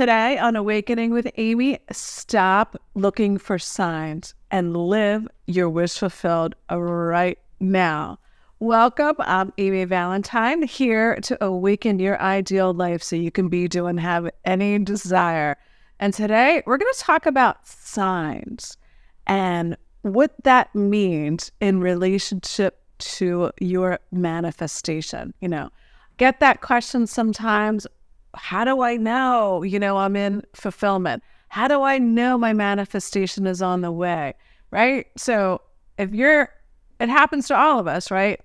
Today on Awakening with Amy, stop looking for signs and live your wish fulfilled right now. Welcome. I'm Amy Valentine, here to awaken your ideal life so you can be, do, and have any desire. And today we're going to talk about signs and what that means in relationship to your manifestation. Get that question sometimes. How do I know, I'm in fulfillment? How do I know my manifestation is on the way, right? So it happens to all of us, right?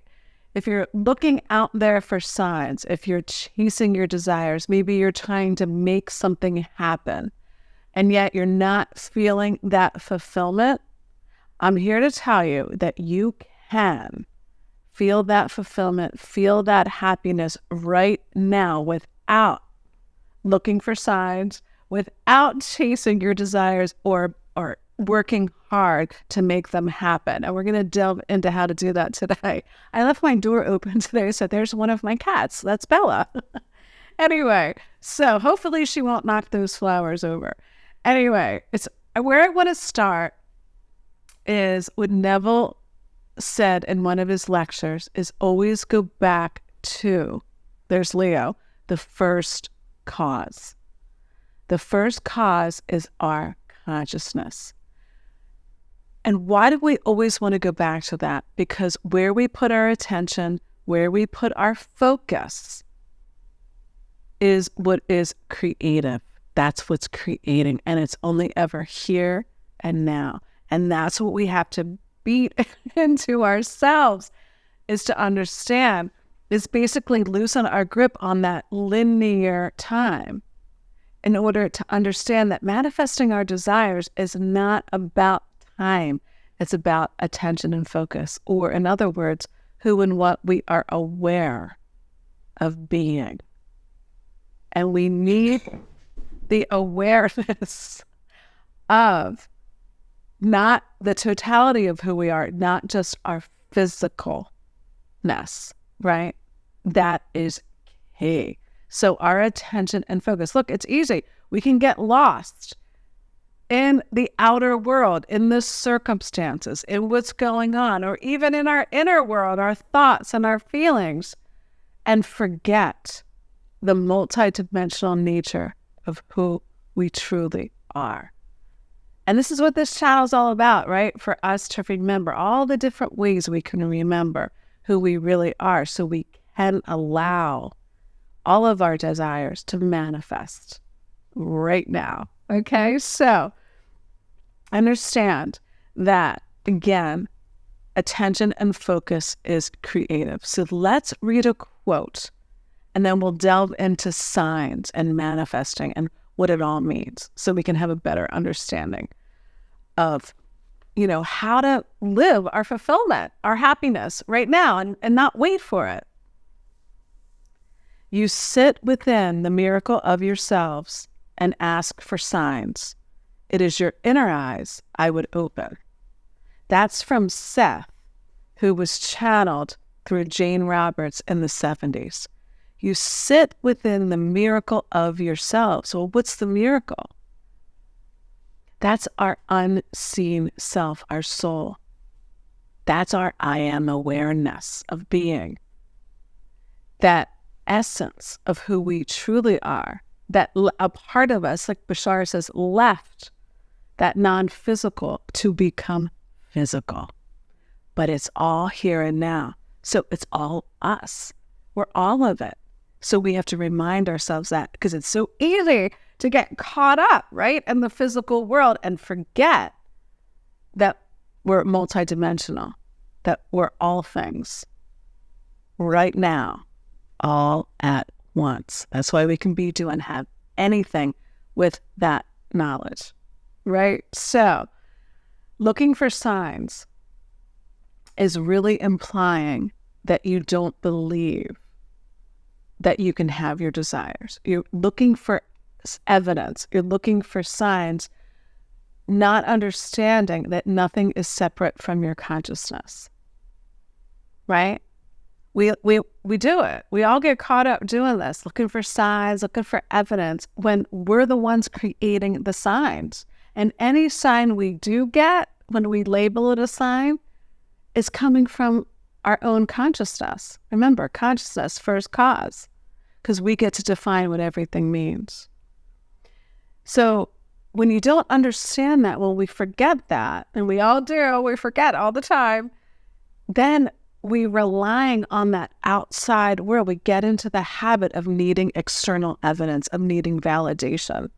If you're looking out there for signs, if you're chasing your desires, maybe you're trying to make something happen, and yet you're not feeling that fulfillment, I'm here to tell you that you can feel that fulfillment, feel that happiness right now without looking for signs, without chasing your desires or working hard to make them happen. And we're going to delve into how to do that today. I left my door open today, so there's one of my cats. That's Bella. Anyway, so hopefully she won't knock those flowers over. Anyway, it's where I want to start is what Neville said in one of his lectures is always go back to, there's Leo, the first cause. The first cause is our consciousness. And why do we always want to go back to that? Because where we put our attention, where we put our focus is what is creative. That's what's creating. And it's only ever here and now. And that's what we have to beat into ourselves, is to understand, is basically loosen our grip on that linear time in order to understand that manifesting our desires is not about time. It's about attention and focus, or in other words, who and what we are aware of being. And we need the awareness of not the totality of who we are, not just our physicalness, right? That is key. So our attention and focus. Look, it's easy. We can get lost in the outer world, in the circumstances, in what's going on, or even in our inner world, our thoughts and our feelings, and forget the multidimensional nature of who we truly are. And this is what this channel is all about, right? For us to remember all the different ways we can remember who we really are, so we can allow all of our desires to manifest right now. Okay, so understand that, again, attention and focus is creative. So let's read a quote, and then we'll delve into signs and manifesting and what it all means, so we can have a better understanding of, how to live our fulfillment, our happiness right now, and not wait for it. You sit within the miracle of yourselves and ask for signs. It is your inner eyes I would open. That's from Seth, who was channeled through Jane Roberts in the 70s. You sit within the miracle of yourselves. Well, what's the miracle? That's our unseen self, our soul. That's our I am awareness of being. That essence of who we truly are, that a part of us, like Bashar says, left that non-physical to become physical. But it's all here and now. So it's all us. We're all of it. So we have to remind ourselves that, because it's so easy to get caught up, right, in the physical world and forget that we're multidimensional, that we're all things right now, all at once. That's why we can be, do, and have anything with that knowledge, right? So looking for signs is really implying that you don't believe that you can have your desires. You're looking for evidence. You're looking for signs, not understanding that nothing is separate from your consciousness, right? We do it. We all get caught up doing this, looking for signs, looking for evidence, when we're the ones creating the signs. And any sign we do get, when we label it a sign, is coming from our own consciousness. Remember, consciousness, first cause, because we get to define what everything means. So when you don't understand that, when we forget that, and we all do, we forget all the time, then we relying on that outside world. We get into the habit of needing external evidence, of needing validation.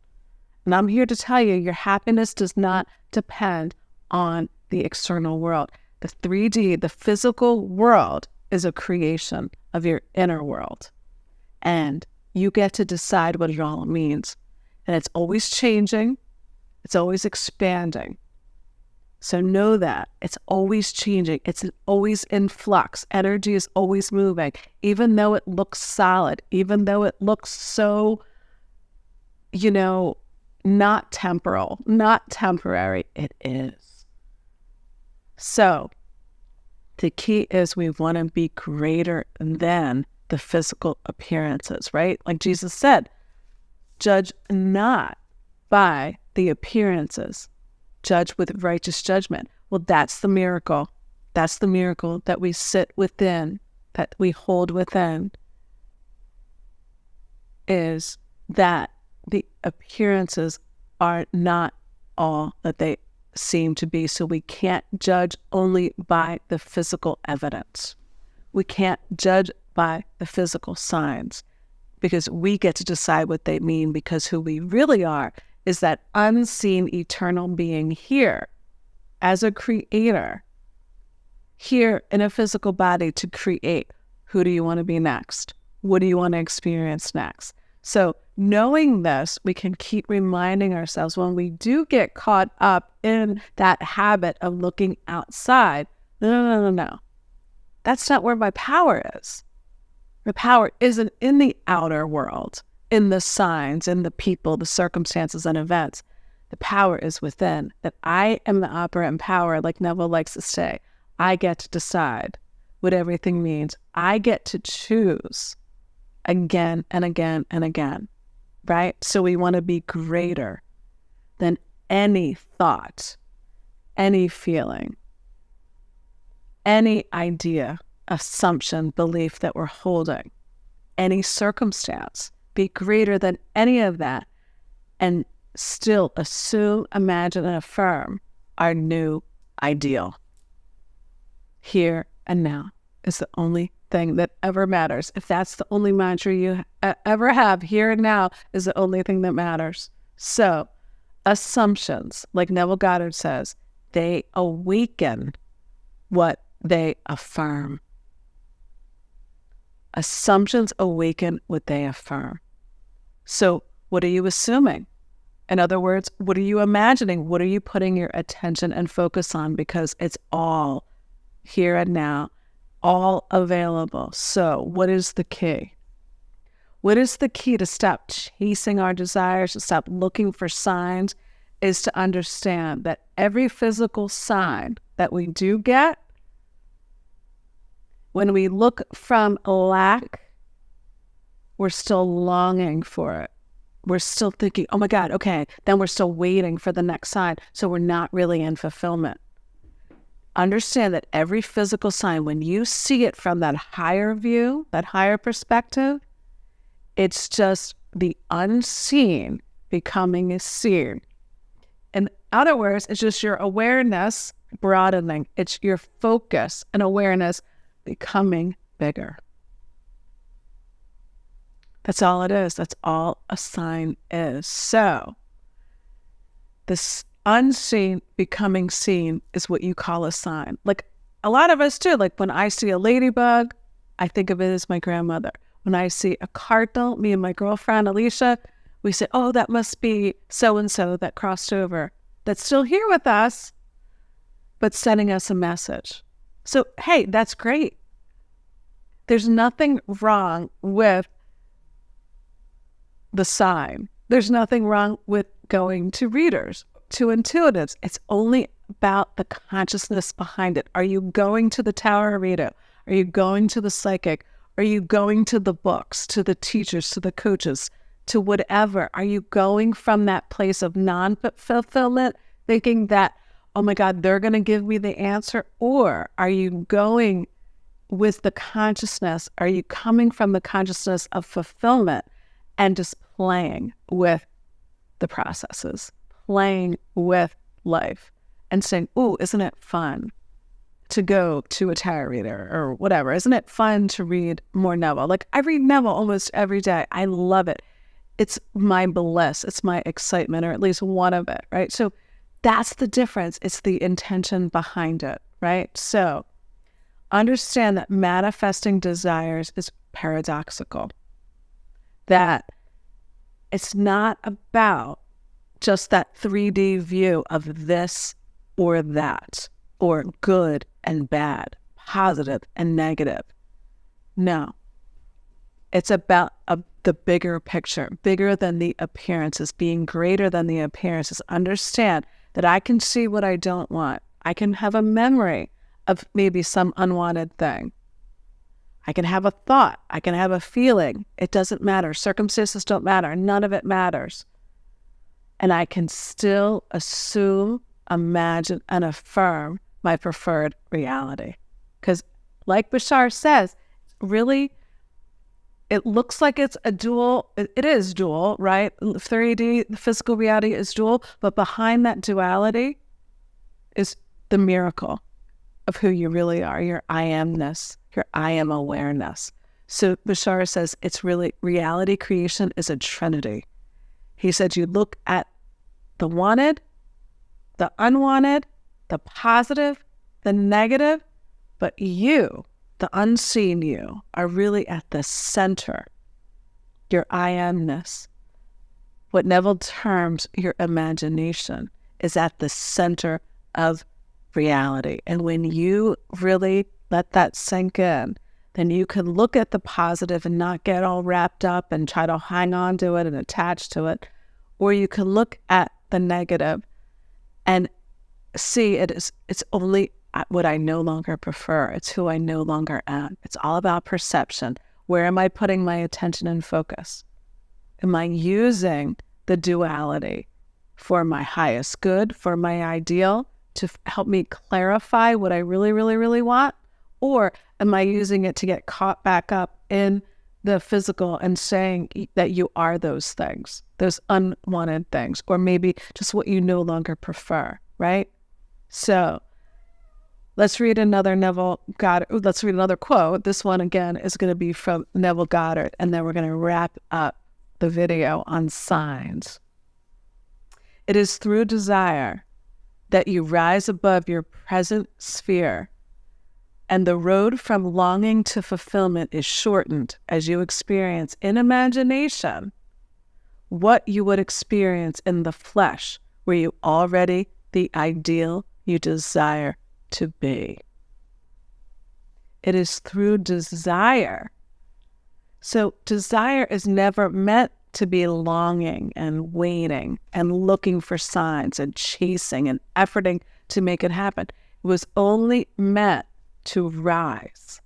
And I'm here to tell you, your happiness does not depend on the external world. The 3D, the physical world, is a creation of your inner world. And you get to decide what it all means. And it's always changing. It's always expanding. So know that it's always changing. It's always in flux. Energy is always moving. Even though it looks solid, even though it looks so, not temporal, not temporary, it is. So the key is we want to be greater than the physical appearances, right? Like Jesus said, judge not by the appearances. Judge with righteous judgment. Well, that's the miracle. That's the miracle that we sit within, that we hold within, is that the appearances are not all that they seem to be. So we can't judge only by the physical evidence. We can't judge by the physical signs, because we get to decide what they mean, because who we really are is that unseen eternal being here as a creator, here in a physical body to create. Who do you want to be next? What do you want to experience next? So knowing this, we can keep reminding ourselves when we do get caught up in that habit of looking outside. No. That's not where my power is. My power isn't in the outer world, in the signs, in the people, the circumstances and events. The power is within, that I am the operant power, like Neville likes to say. I get to decide what everything means. I get to choose again and again and again, right? So we want to be greater than any thought, any feeling, any idea, assumption, belief that we're holding, any circumstance. Be greater than any of that, and still assume, imagine, and affirm our new ideal. Here and now is the only thing that ever matters. If that's the only mantra you ever have, here and now is the only thing that matters. So assumptions, like Neville Goddard says, they awaken what they affirm. Assumptions awaken what they affirm. So what are you assuming? In other words, what are you imagining? What are you putting your attention and focus on? Because it's all here and now, all available. So what is the key? What is the key to stop chasing our desires, to stop looking for signs, is to understand that every physical sign that we do get, when we look from lack, we're still longing for it. We're still thinking, oh my God, okay, then we're still waiting for the next sign. So we're not really in fulfillment. Understand that every physical sign, when you see it from that higher view, that higher perspective, it's just the unseen becoming seen. In other words, it's just your awareness broadening. It's your focus and awareness becoming bigger. That's all it is. That's all a sign is. So this unseen becoming seen is what you call a sign. Like a lot of us do. Like when I see a ladybug, I think of it as my grandmother. When I see a cardinal, me and my girlfriend Alicia, we say, oh, that must be so-and-so that crossed over. That's still here with us, but sending us a message. So, hey, that's great. There's nothing wrong with the sign. There's nothing wrong with going to readers, to intuitives. It's only about the consciousness behind it. Are you going to the Tower of Rito? Are you going to the psychic? Are you going to the books, to the teachers, to the coaches, to whatever? Are you going from that place of non-fulfillment, thinking that, oh my God, they're going to give me the answer? Or are you going with the consciousness? Are you coming from the consciousness of fulfillment and just playing with the processes, playing with life and saying, ooh, isn't it fun to go to a tarot reader or whatever? Isn't it fun to read more Neville? Like, I read Neville almost every day. I love it. It's my bliss. It's my excitement, or at least one of it, right? So that's the difference. It's the intention behind it, right? So understand that manifesting desires is paradoxical, that it's not about just that 3D view of this or that, or good and bad, positive and negative. No, it's about the bigger picture, bigger than the appearances, being greater than the appearances. Understand that I can see what I don't want. I can have a memory of maybe some unwanted thing. I can have a thought. I can have a feeling. It doesn't matter. Circumstances don't matter. None of it matters. And I can still assume, imagine, and affirm my preferred reality. Because like Bashar says, really, it looks like it's a dual. It is dual, right? 3D, the physical reality is dual. But behind that duality is the miracle of who you really are, your I amness, your I am awareness. So Bashar says it's really, reality creation is a trinity. He said you look at the wanted, the unwanted, the positive, the negative, but you, the unseen you, are really at the center, your I amness. What Neville terms your imagination is at the center of reality. And when you really let that sink in, then you can look at the positive and not get all wrapped up and try to hang on to it and attach to it. Or you can look at the negative and see it's only what I no longer prefer. It's who I no longer am. It's all about perception. Where am I putting my attention and focus? Am I using the duality for my highest good, for my ideal, to help me clarify what I really, really, really want? Or am I using it to get caught back up in the physical and saying that you are those things, those unwanted things, or maybe just what you no longer prefer, right? So let's read another Neville Goddard. Let's read another quote. This one, again, is going to be from Neville Goddard, and then we're going to wrap up the video on signs. It is through desire that you rise above your present sphere, and the road from longing to fulfillment is shortened as you experience in imagination what you would experience in the flesh, where you already the ideal you desire to be. It is through desire. So desire is never meant to be longing and waiting and looking for signs and chasing and efforting to make it happen. It was only meant to rise,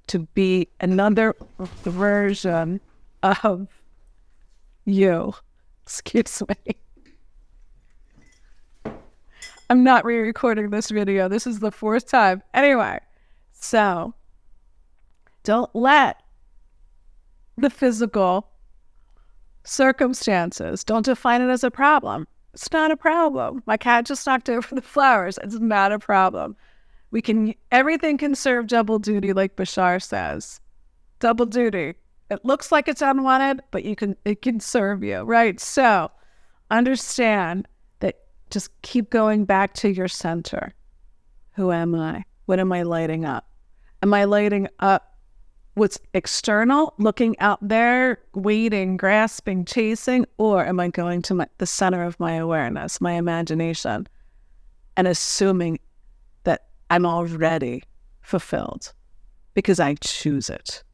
to be another version of you. Excuse me. I'm not re-recording this video. This is the 4th time. Anyway, so don't let the physical circumstances, don't define it as a problem. It's not a problem. My cat just knocked over the flowers. It's not a problem. Everything can serve double duty, like Bashar says. Double duty. It looks like it's unwanted, but it can serve you, right? So understand that. Just keep going back to your center. Who am I? What am I lighting up? Am I lighting up what's external, looking out there, waiting, grasping, chasing? Or am I going to the center of my awareness, my imagination, and assuming that I'm already fulfilled because I choose it,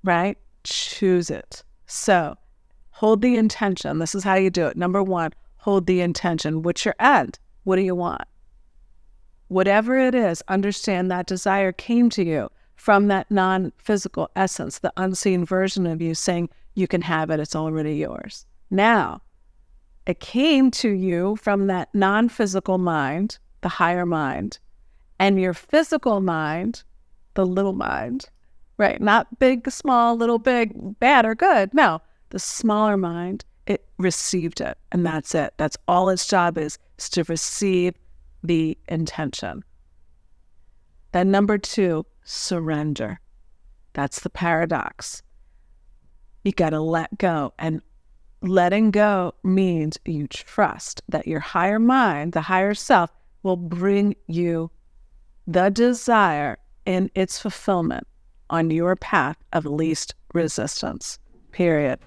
right? Choose it. So hold the intention. This is how you do it. Number 1, hold the intention. What's your end? What do you want? whatever it is, understand that desire came to you from that non-physical essence, the unseen version of you saying, you can have it, it's already yours. Now, it came to you from that non-physical mind, the higher mind, and your physical mind, the little mind, right? Not big, small, little, big, bad or good. No, the smaller mind, it received it, and that's it. That's all its job is to receive the intention. Then number 2, surrender. That's the paradox. You got to let go, and letting go means you trust that your higher mind, the higher self, will bring you the desire in its fulfillment on your path of least resistance, period.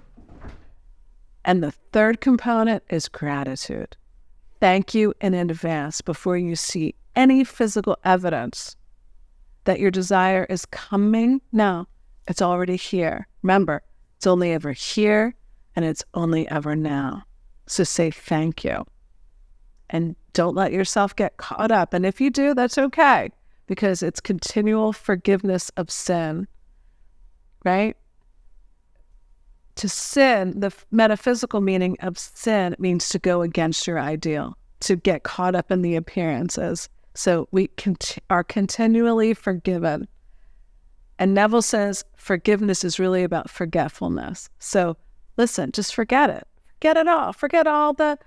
And the third component is gratitude. Thank you in advance before you see any physical evidence that your desire is coming. No, it's already here. Remember, it's only ever here and it's only ever now. So say thank you. And don't let yourself get caught up. And if you do, that's okay, because it's continual forgiveness of sin, right? To sin, the metaphysical meaning of sin means to go against your ideal, to get caught up in the appearances. So we are continually forgiven. And Neville says forgiveness is really about forgetfulness. So listen, just forget it. Forget it all. Forget all the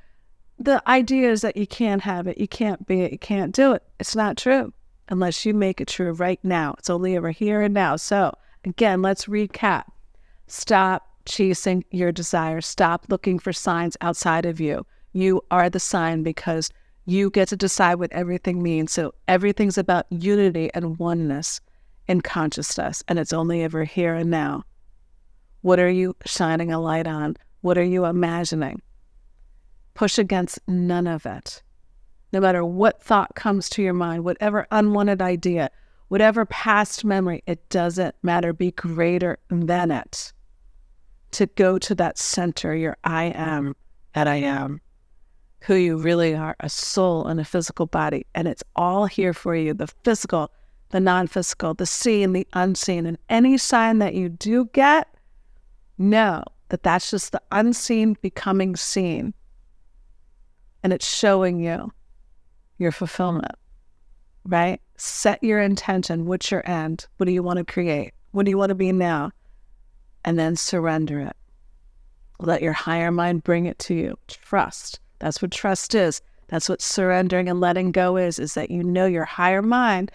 ideas that you can't have it, you can't be it, you can't do it. It's not true unless you make it true right now. It's only over here and now. So again, let's recap. Stop chasing your desires. Stop looking for signs outside of you. You are the sign, because you get to decide what everything means. So everything's about unity and oneness in consciousness, and it's only ever here and now. What are you shining a light on? What are you imagining? Push against none of it. No matter what thought comes to your mind, whatever unwanted idea, whatever past memory, it doesn't matter. Be greater than it. To go to that center, your I am that I am, who you really are, a soul and a physical body. And it's all here for you, the physical, the non-physical, the seen, the unseen. And any sign that you do get, know that that's just the unseen becoming seen. And it's showing you your fulfillment, right? Set your intention. What's your end? What do you want to create? What do you want to be now? And then surrender it. Let your higher mind bring it to you. Trust. That's what trust is. That's what surrendering and letting go is that you know your higher mind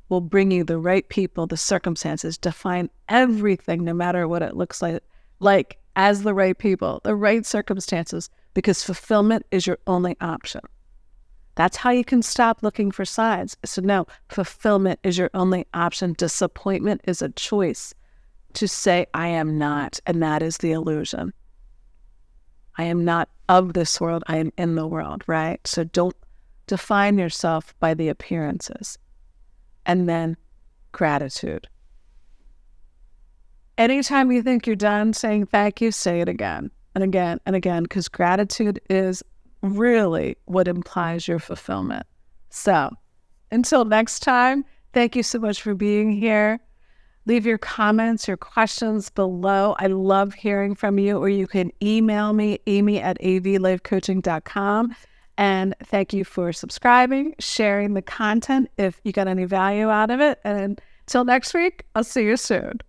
will bring you the right people, the circumstances, define everything, no matter what it looks like as the right people, the right circumstances, because fulfillment is your only option. That's how you can stop looking for signs. So no, fulfillment is your only option. Disappointment is a choice to say, I am not, and that is the illusion. I am not of this world, I am in the world, right? So don't define yourself by the appearances. And then gratitude. Anytime you think you're done saying thank you, say it again and again and again, because gratitude is really what implies your fulfillment. So until next time, thank you so much for being here. Leave your comments, your questions below. I love hearing from you, or you can email me, amy@avlifecoaching.com. And thank you for subscribing, sharing the content if you got any value out of it. And until next week, I'll see you soon.